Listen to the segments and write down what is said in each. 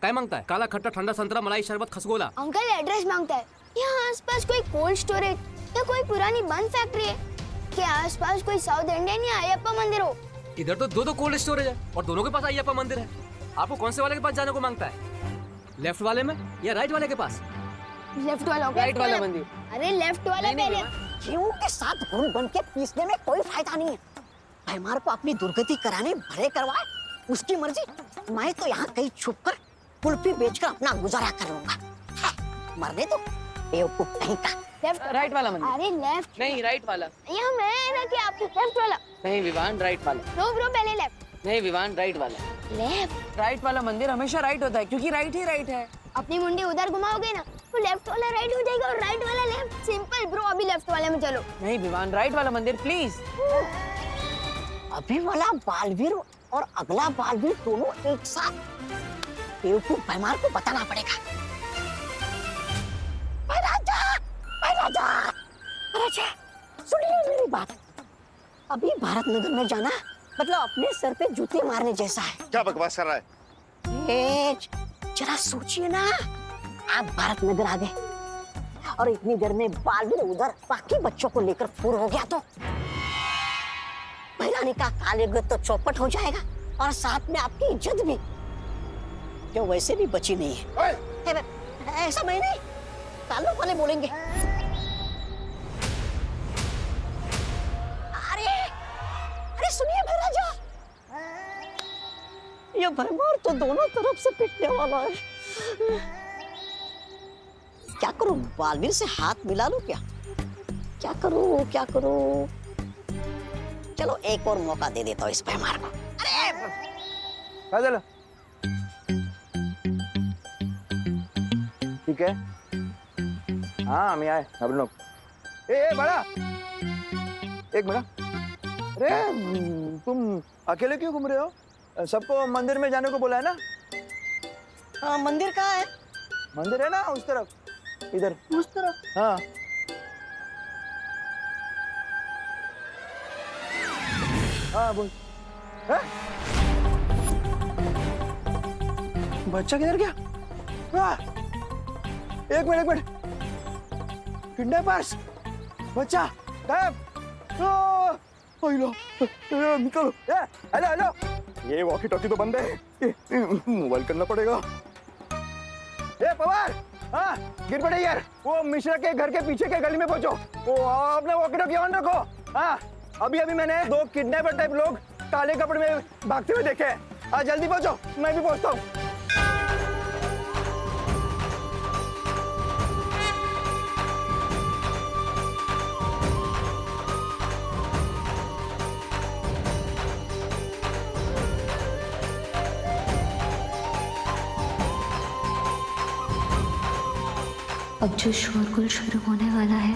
क्या मांगता है? काला खट्टा ठंडा संतरा मलाई शरबत खसगोला। अंकल एड्रेस मांगता है। यहाँ आसपास कोई कोल्ड स्टोरेज या कोई पुरानी बंद फैक्ट्री है के आसपास कोई साउथ इंडियन या अयप्पा मंदिर हो? इधर तो दो कोल्ड स्टोरेज है और दोनों के पास अयप्पा मंदिर है। आपको कौन से वाले के पास जाने को मांगता है? लेफ्ट वाले में या राइट वाले के पास? लेफ्ट वाला। राइट वाला मंदिर। अरे लेफ्ट वाला पहले। गेहूं के साथ घुन बन के पीसने में कोई फायदा नहीं है। भैमार को अपनी दुर्गति कराने भले करवाए, उसकी मर्जी। मैं तो यहाँ कहीं छुप कर कुल्फी बेचकर अपना गुजारा कर लूंगा। मरने तो बेवकूफ कहीं का। लेफ्ट राइट वाला मंदिर। अरे लेफ्ट नहीं, राइट वाला। यहाँ मैं ना कि आपकी लेफ्ट वाला। नहीं विवान, राइट वाला। ब्रो पहले लेफ्ट। नहीं विवान, राइट वाला। लेफ्ट। राइट वाला मंदिर हमेशा राइट होता है क्योंकि राइट ही राइट है। अपनी मुंडी उधर घुमाओगे ना तो लेफ्ट वाला राइट हो जाएगा और राइट वाला लेफ्ट। सिंपल ब्रो, अभी लेफ्ट वाले में चलो। नहीं विवान, राइट वाला मंदिर प्लीज। अभी वाला बालवीर और अगला बालवीर दोनों एक साथ। बेवकूफ भैमार को बताना पड़ेगा। राजा, सुनिए मेरी बात। अभी भारत नगर में जाना मतलब अपने सर पे जूते मारने जैसा है। क्या बकवास कर रहा है? जरा सोचिए ना, आप भारत नगर आ गए और इतनी देर में बालवीर उधर बाकी बच्चों को लेकर फुर हो गया तो महिलानी का कालेगत तो चौपट हो जाएगा और साथ में आपकी इज्जत भी, जो वैसे भी बची नहीं है। ऐसा मैं नहीं, ताल्लुक वाले बोलेंगे। अरे सुनिए महाराजा, ये भैमार तो दोनों तरफ से पिटने वाला है। क्या करूं, बालवीर से हाथ मिला लूं क्या करूं? चलो एक और मौका दे देता हूँ इस भैमार को। अरे ठीक है, हाँ हम आए अब लोग। ए बड़ा, एक मिनट। अरे तुम अकेले क्यों घूम रहे हो? सबको मंदिर में जाने को बोला है ना? हाँ, मंदिर कहाँ है? मंदिर है ना उस तरफ, इधर उस तरफ। हाँ हाँ बोल। है? बच्चा किधर गया? एक मिनट। किडनैपर्स, बच्चा गायब। निकलो। हेलो, ये वॉकी टॉकी तो बंद है, मोबाइल करना पड़ेगा। ए पवार, हाँ गिर पड़े यार। वो मिश्रा के घर के पीछे के गली में पहुंचो। वो अपने वॉकी टॉकी ऑन रखो। हाँ अभी मैंने 2 किडनैपर टाइप लोग काले कपड़े में भागते हुए देखे हैं। जल्दी पहुंचो, मैं भी पहुंचता हूँ। अब जो शोरगुल शुरू होने वाला है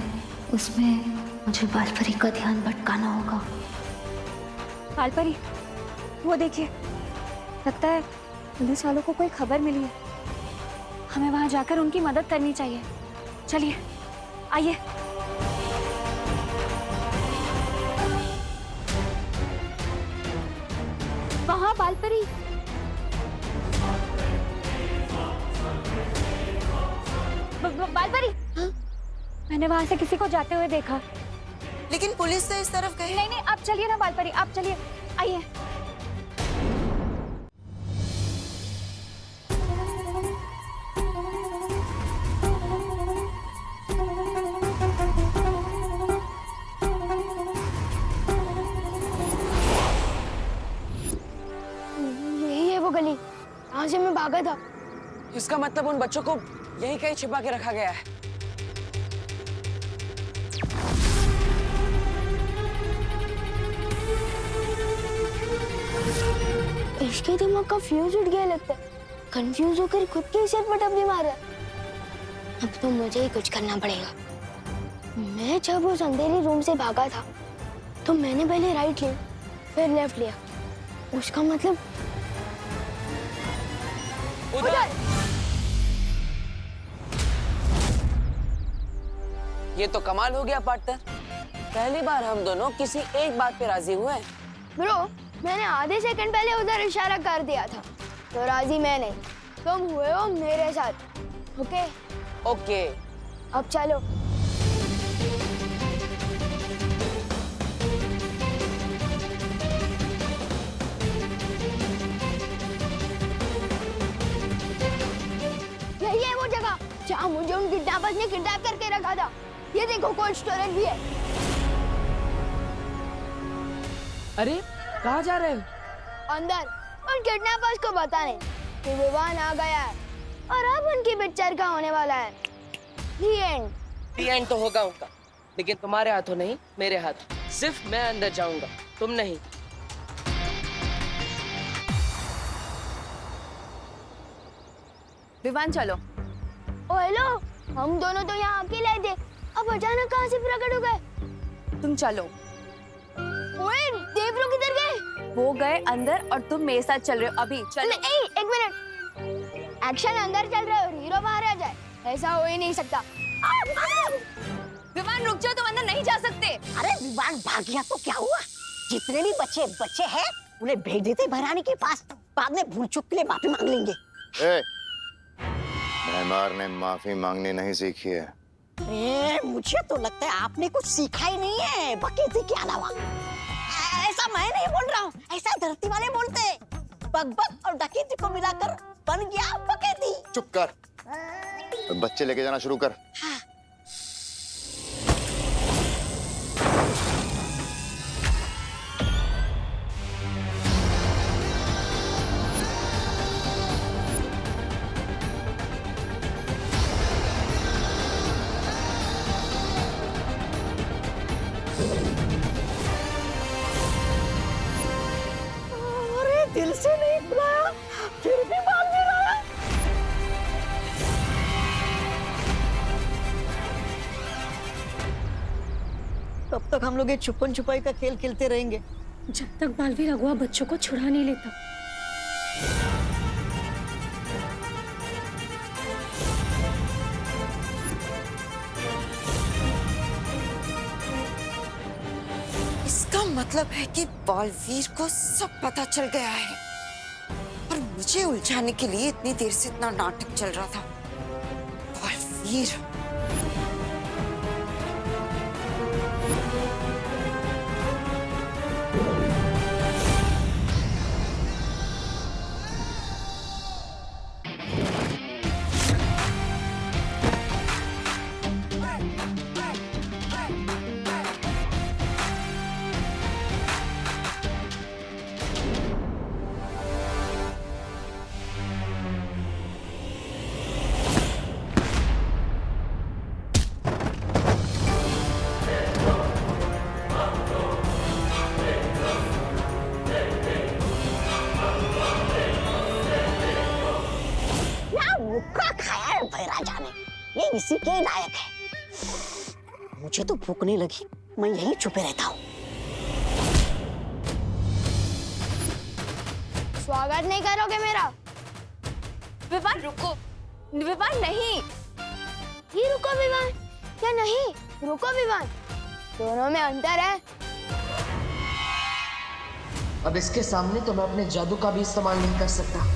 उसमें मुझे बालपरी का ध्यान भटकाना होगा। बालपरी, वो देखिए, लगता है पुलिस वालों को कोई खबर मिली है। हमें वहां जाकर उनकी मदद करनी चाहिए। चलिए आइए। वहां बालपरी। बालपरी, मैंने वहां से किसी को जाते हुए देखा। लेकिन पुलिस तो इस तरफ गई। नहीं, आप चलिए ना बालपरी, आप चलिए, आइए। यही है वो गली, जहाँ से मैं भागा था। इसका मतलब उन बच्चों को यहीं कहीं छिपा के रखा गया है। इसके दिमाग का फ्यूज उठ गया लगता है। कंफ्यूज होकर खुद के सिर पर टपली मारा। अब तो मुझे ही कुछ करना पड़ेगा। मैं जब उस अंधेरी रूम से भागा था तो मैंने पहले राइट लिया, फिर लेफ्ट लिया। उसका मतलब उधर। ये तो कमाल हो गया पार्टनर। पहली बार हम दोनों किसी एक बात पे राजी हुए हैं। ब्रो, मैंने आधे सेकंड पहले उधर इशारा कर दिया था तो राजी मैं नहीं, तुम हुए हो मेरे साथ, ओके? ओके। अब चलो। यही है वो जगह जहाँ मुझे उन किडनैपर्स ने किडनैप करके रखा था। ये देखो कोल्ड स्टोरेज भी है। अरे कहाँ जा रहे हो? अंदर उन किडनैपर्स को बताने कि विवान आ गया है और अब उनकी पिक्चर का होने वाला है। The end। The end तो होगा उनका, लेकिन तुम्हारे हाथों नहीं, मेरे हाथ। सिर्फ मैं अंदर जाऊंगा, तुम नहीं। विवान चलो। ओ हेलो, हम दोनों तो यहाँ अकेले थे, अब अचानक कहाँ से प्रकट हो गए? तुम चलो। ओए, देवलो किधर गए? वो गए अंदर और तुम मेरे साथ चल रहे हो अभी। चलो। नहीं, एक मिनट। एक्शन अंदर चल रहा है और हीरो बाहर आ जाए, ऐसा हो ही नहीं सकता। विवान रुक जाओ, तुम अंदर नहीं जा सकते। अरे विवान भाग गया तो क्या हुआ? जितने भी बच्चे हैं उन्हें भेज देते भरानी के पास, बाद में भूल चूक के लिए माफी मांग लेंगे। मेहमान ने माफी मांगनी नहीं सीखी है। अरे मुझे तो लगता है आपने कुछ सीखा ही नहीं है बकेती के अलावा। ऐसा मैं नहीं बोल रहा हूँ, ऐसा धरती वाले बोलते हैं। बकबक और डकैती को मिलाकर बन गया बकेती। चुप कर, बच्चे लेके जाना शुरू कर। हाँ। दिल से नहीं बुलाया, फिर भी मान नहीं रहा। कब तक हम लोग ये छुपन छुपाई का खेल खेलते रहेंगे? जब तक बालवीर अगुआ बच्चों को छुड़ा नहीं लेता। इसका मतलब है कि बालवीर को सब पता चल गया है और मुझे उलझाने के लिए इतनी देर से इतना नाटक चल रहा था। बालवीर राजा ने, ये इसी के लायक है। मुझे तो भूख नहीं लगी, मैं यहीं छुपे रहता हूँ। स्वागत नहीं करोगे मेरा? विवान रुको। विवान नहीं। ये रुको विवान, क्या नहीं? रुको विवान, दोनों में अंतर है। अब इसके सामने तो मैं अपने जादू का भी इस्तेमाल नहीं कर सकता।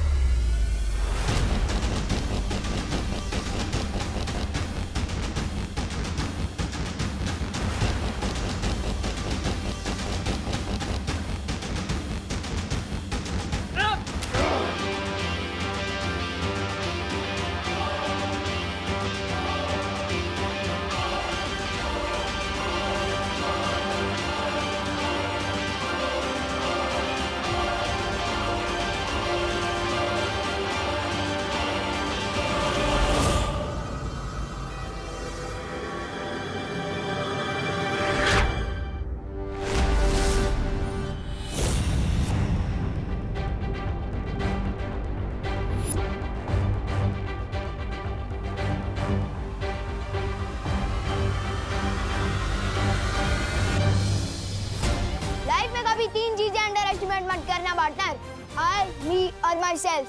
तीन चीजें अंडर एस्टिमेट मत करना पार्टनर, आई, मी और माई सेल्फ।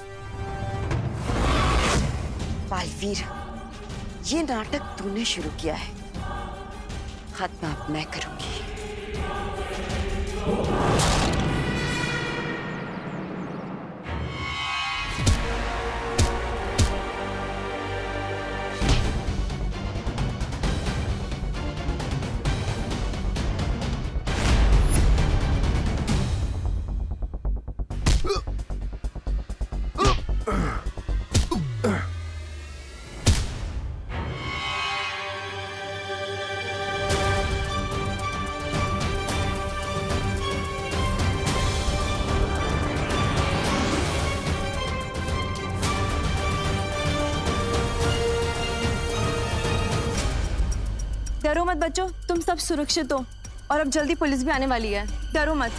बालवीर, ये नाटक तूने शुरू किया है, खत्म अब मैं करूंगी। डरो मत बच्चों, तुम सब सुरक्षित हो और अब जल्दी पुलिस भी आने वाली है, डरो मत।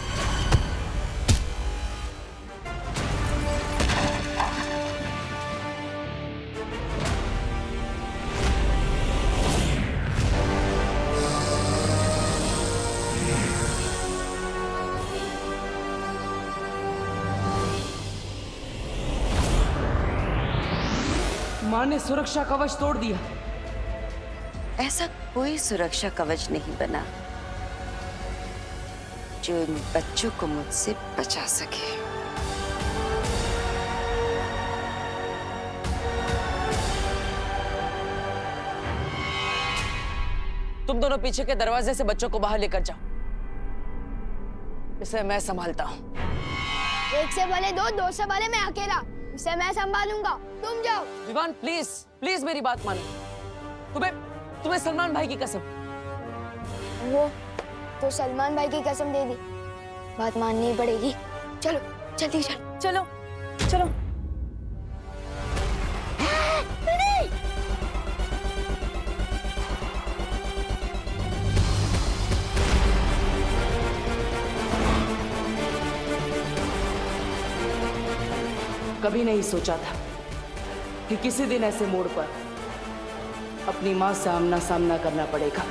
माँ ने सुरक्षा कवच तोड़ दिया। ऐसा कोई सुरक्षा कवच नहीं बना जो इन बच्चों को मुझसे बचा सके। तुम दोनों पीछे के दरवाजे से बच्चों को बाहर लेकर जाओ, इसे मैं संभालता हूँ। एक से भले दो, दो से भले मैं अकेला, इसे मैं संभालूंगा, तुम जाओ। विवान प्लीज प्लीज मेरी बात मानो। तुम्हें सलमान भाई की कसम। वो तो सलमान भाई की कसम दे दी, बात माननी पड़ेगी। चलो जल्दी चलो। चलो चलो। कभी नहीं सोचा था कि किसी दिन ऐसे मोड़ पर अपनी मां से आमना सामना करना पड़ेगा।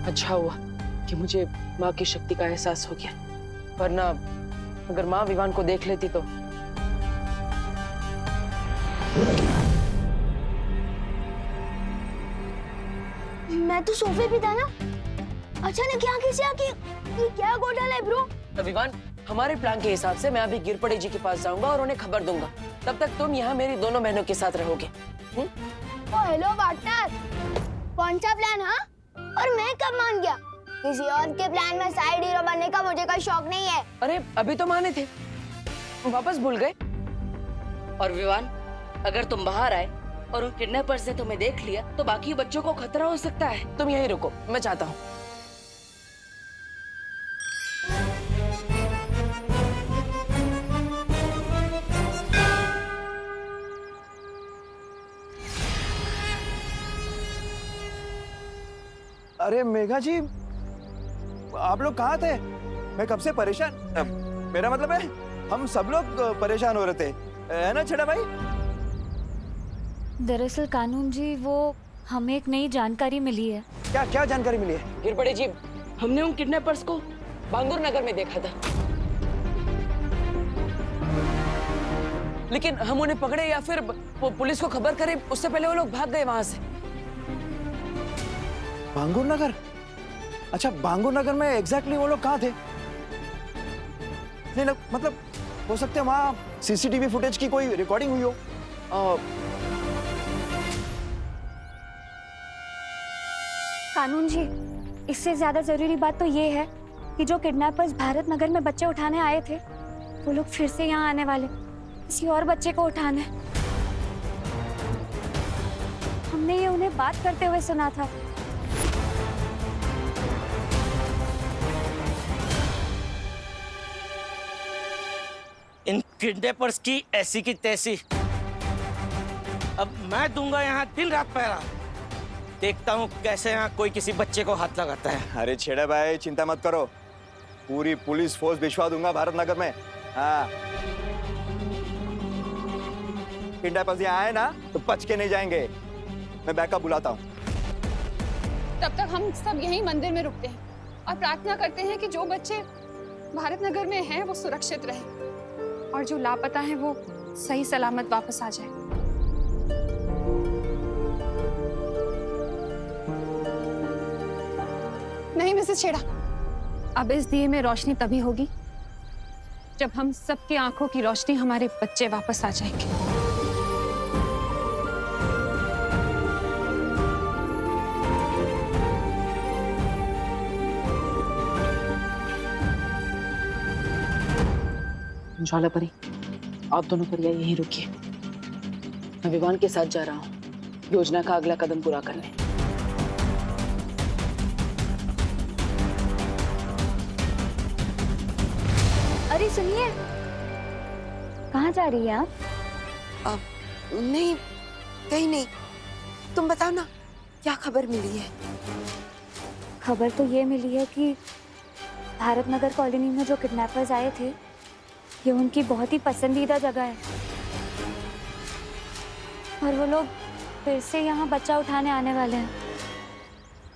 अच्छा हुआ कि मुझे मां की शक्ति का एहसास हो गया, वरना अगर मां विवान को देख लेती तो। मैं तो सोफे पे था ना, अचानक यहाँ कैसे आके? ये क्या घोटाला है ब्रो? विवान, हमारे प्लान के हिसाब से मैं अभी गिरपड़े जी के पास जाऊंगा और उन्हें खबर दूंगा। तब तक तुम यहाँ मेरी दोनों बहनों के साथ रहोगे। ओ हेलो पार्टनर, कौन सा प्लान? हाँ, और मैं कब मान गया? किसी और के प्लान में साइड हीरो बनने का मुझे कोई शौक नहीं है। अरे अभी तो माने थे, वापस भूल गए। और विवान, अगर तुम बाहर आए और उन किडनैपर्स ने तुम्हें देख लिया तो बाकी बच्चों को खतरा हो सकता है। तुम यहीं रुको, मैं चाहता हूँ। अरे मेघा जी, आप लोग कहाँ थे? मैं कब से परेशान, मेरा मतलब है हम सब लोग परेशान हो रहे थे, है ना छेड़ा भाई? दरअसल कानून जी, वो हमें एक नई जानकारी मिली है। क्या क्या जानकारी मिली है? गिरपड़े जी, हमने उन किडनैपर्स को बांगुर नगर में देखा था, लेकिन हम उन्हें पकड़े या फिर पुलिस को खबर करें उससे पहले वो लोग भाग गए वहां से। बांगुर नगर? अच्छा, बांगुर नगर में एग्जैक्टली वो लोग कहाँ थे? नहीं मतलब हो सकते हैं वहां सीसीटीवी फुटेज की कोई रिकॉर्डिंग हुई हो। कानून जी, इससे ज्यादा जरूरी बात तो ये है कि जो किडनैपर्स भारत नगर में बच्चे उठाने आए थे, वो लोग फिर से यहाँ आने वाले, किसी और बच्चे को उठाने। हमने ये उन्हें बात करते हुए सुना था। इन किडनैपर्स की ऐसी की तैसी। अब मैं दूंगा यहाँ दिन रात पहरा, देखता हूँ कैसे यहाँ कोई किसी बच्चे को हाथ लगाता है। अरे छेड़ा भाई, चिंता मत करो, पूरी पुलिस फोर्स भिजवा दूंगा भारत नगर में। हाँ, किडनैपर्स यहाँ आए ना तो बच के नहीं जाएंगे। मैं बैकअप बुलाता हूँ। तब तक हम सब यहीं मंदिर में रुकते हैं और प्रार्थना करते हैं कि जो बच्चे भारत नगर में हैं वो सुरक्षित रहें और जो लापता हैं वो सही सलामत वापस आ जाए। नहीं मिसेस छेड़ा, अब इस दिए में रोशनी तभी होगी जब हम सबकी आंखों की रोशनी हमारे बच्चे वापस आ जाएंगे। ज्वाला परी, आप दोनों परिया यहीं रुकिए, मैं विवान के साथ जा रहा हूँ योजना का अगला कदम पूरा करने। अरे सुनिए, कहाँ जा रही है आप? नहीं, कहीं नहीं। तुम बताओ ना, क्या खबर मिली है? खबर तो ये मिली है कि भारत नगर कॉलोनी में जो किडनैपर्स आए थे, ये उनकी बहुत ही पसंदीदा जगह है और वो लोग फिर से यहाँ बच्चा उठाने आने वाले हैं।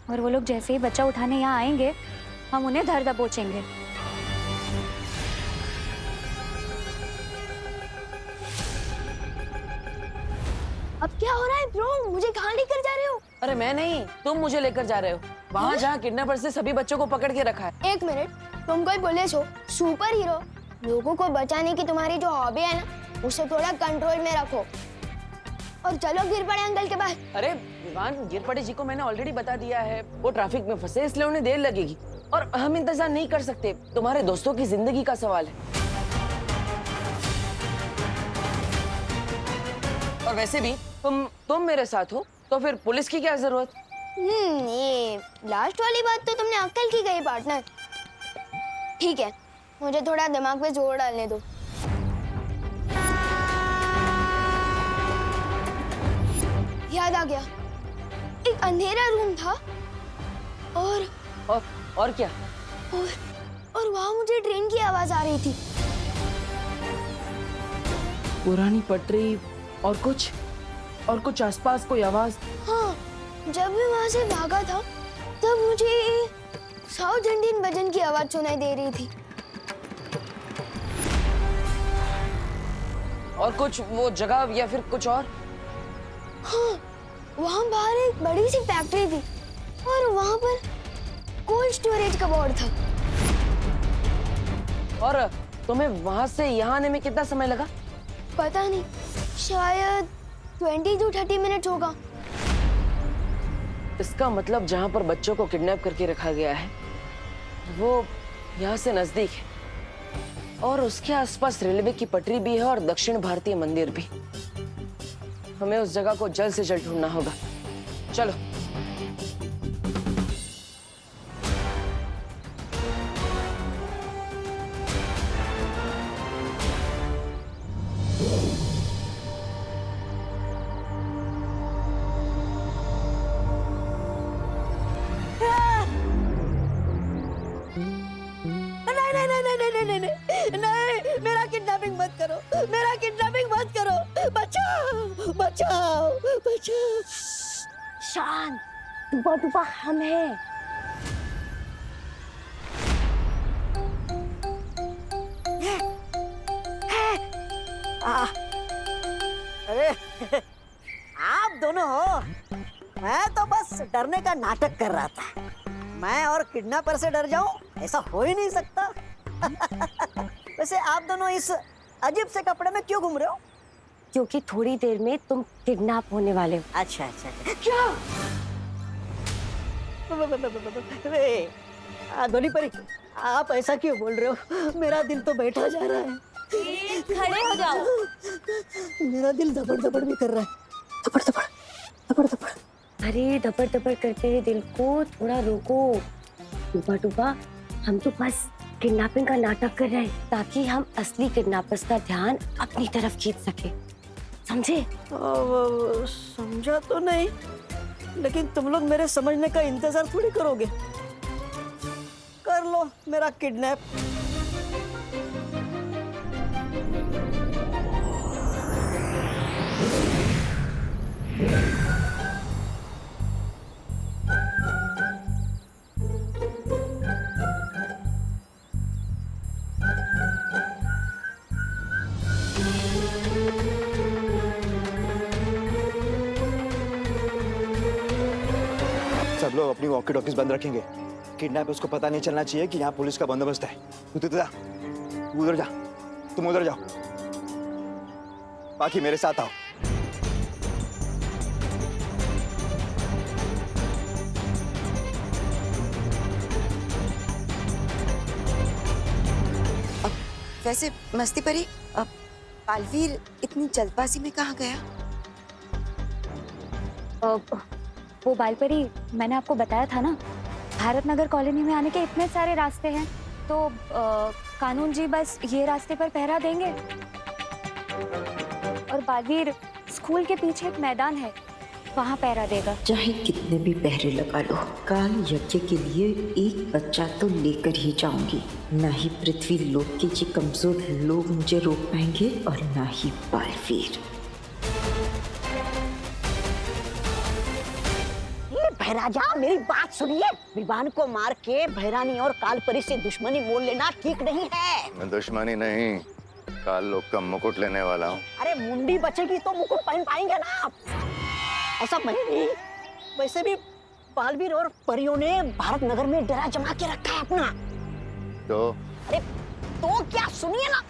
और वो लोग जैसे ही बच्चा उठाने यहाँ आएंगे, हम उन्हें धर दबोचेंगे। अब क्या हो रहा है ब्रो? मुझे कहाँ लेकर जा रहे हो? अरे मैं नहीं, तुम मुझे लेकर जा रहे हो वहाँ जहाँ किडनैपर से सभी बच्चों को पकड़ के रखा है। एक मिनट, तुम कोई पुलिस हो, सुपर हीरो? लोगों को बचाने की तुम्हारी जो हॉबी है ना, उसे थोड़ा कंट्रोल में रखो और चलो गिर पड़े अंकल के पास। अरे विवान, गिर पड़े जी को मैंने ऑलरेडी बता दिया है, वो ट्रैफिक में फंसे इसलिए उन्हें देर लगेगी और हम इंतजार नहीं कर सकते। तुम्हारे दोस्तों की जिंदगी का सवाल है। और वैसे भी तुम मेरे साथ हो, तो फिर पुलिस की क्या जरूरत? ये लास्ट वाली बात तो तुमने अक्ल की गई पार्टनर। ठीक है, मुझे थोड़ा दिमाग पे जोर डालने दो। याद आ गया, एक अंधेरा रूम था और क्या? और वहाँ मुझे ट्रेन की आवाज आ रही थी। पुरानी पटरी और कुछ आसपास कोई आवाज? हाँ, जब मैं वहाँ से भागा था तब मुझे साउथ इंडियन भजन की आवाज सुनाई दे रही थी। और कुछ वो जगह या फिर कुछ और? हाँ, वहाँ बाहर एक बड़ी सी फैक्ट्री थी और वहाँ पर कोल्ड स्टोरेज का बोर्ड था। और तुम्हें वहाँ से यहाँ आने में कितना समय लगा? पता नहीं, शायद 20 to 30 मिनट होगा। इसका मतलब जहाँ पर बच्चों को किडनैप करके रखा गया है वो यहाँ से नजदीक है और उसके आसपास रेलवे की पटरी भी है और दक्षिण भारतीय मंदिर भी। हमें उस जगह को जल्द से जल्द ढूंढना होगा। चलो। नहीं, मेरा किडनैपिंग मत करो, मेरा किडनैपिंग मत करो। बचाओ बचाओ बचाओ। शांत, डूबा डूबा हम हैं। अरे आप दोनों हो, मैं तो बस डरने का नाटक कर रहा था। मैं और किडनैपर से डर जाऊं, ऐसा हो ही नहीं सकता। वैसे आप दोनों इस अजीब से कपड़े में क्यों घूम रहे हो? क्योंकि थोड़ी देर में तुम किडनैप होने वाले हो। अच्छा अच्छा। क्या? धोनी परी, आप ऐसा क्यों बोल रहे हो? मेरा दिल तो बैठा जा रहा है। खड़े हो जाओ। मेरा दिल धपड़ धपड़ भी कर रहा है। धपड़ धपड़ धपड़ धपड़। अरे धपड़ धपड़ करते हुए दिल को थोड़ा रोको। टूपा टूपा, हम तो बस किडनैपिंग का नाटक कर रहे हैं ताकि हम असली किडनैपर्स का ध्यान अपनी तरफ खींच सके, समझे? समझा तो नहीं, लेकिन तुम लोग मेरे समझने का इंतजार थोड़ी करोगे। कर लो मेरा किडनैप। सब लोग अपनी वॉकी टॉकीज बंद रखेंगे। किडनैपर्स को पता नहीं चलना चाहिए कि यहाँ पुलिस का बंदोबस्त है। तू उधर जा, तुम उधर जाओ, बाकी मेरे साथ आओ। वैसे मस्ती परी, अब बालवीर इतनी जल्दबाजी में कहाँ गया? वो बालपरी, मैंने आपको बताया था ना, भारत नगर कॉलोनी में आने के इतने सारे रास्ते हैं, तो कानून जी बस ये रास्ते पर पहरा देंगे। और बालवीर स्कूल के पीछे एक मैदान है, वहाँ पहरा देगा। चाहे कितने भी पहरे लगा लो, काल यज्ञ के लिए एक बच्चा तो लेकर ही जाऊंगी। ना ही पृथ्वी लोक के ये कमजोर लोग मुझे रोक पाएंगे और ना ही बालवीर। भैराजा, मेरी बात सुनिए। विवान को मार के भैरानी और कालपरी से दुश्मनी मोल लेना ठीक नहीं है। मैं दुश्मनी नहीं, काल लोग का मुकुट लेने वाला हूँ। अरे मुंडी बचेगी तो मुकुट पहन पाएंगे ना आप। ऐसा नहीं, वैसे भी बालवीर और परियों ने भारत नगर में डेरा जमा के रखा है अपना। तो अरे तो क्या, सुनिए ना।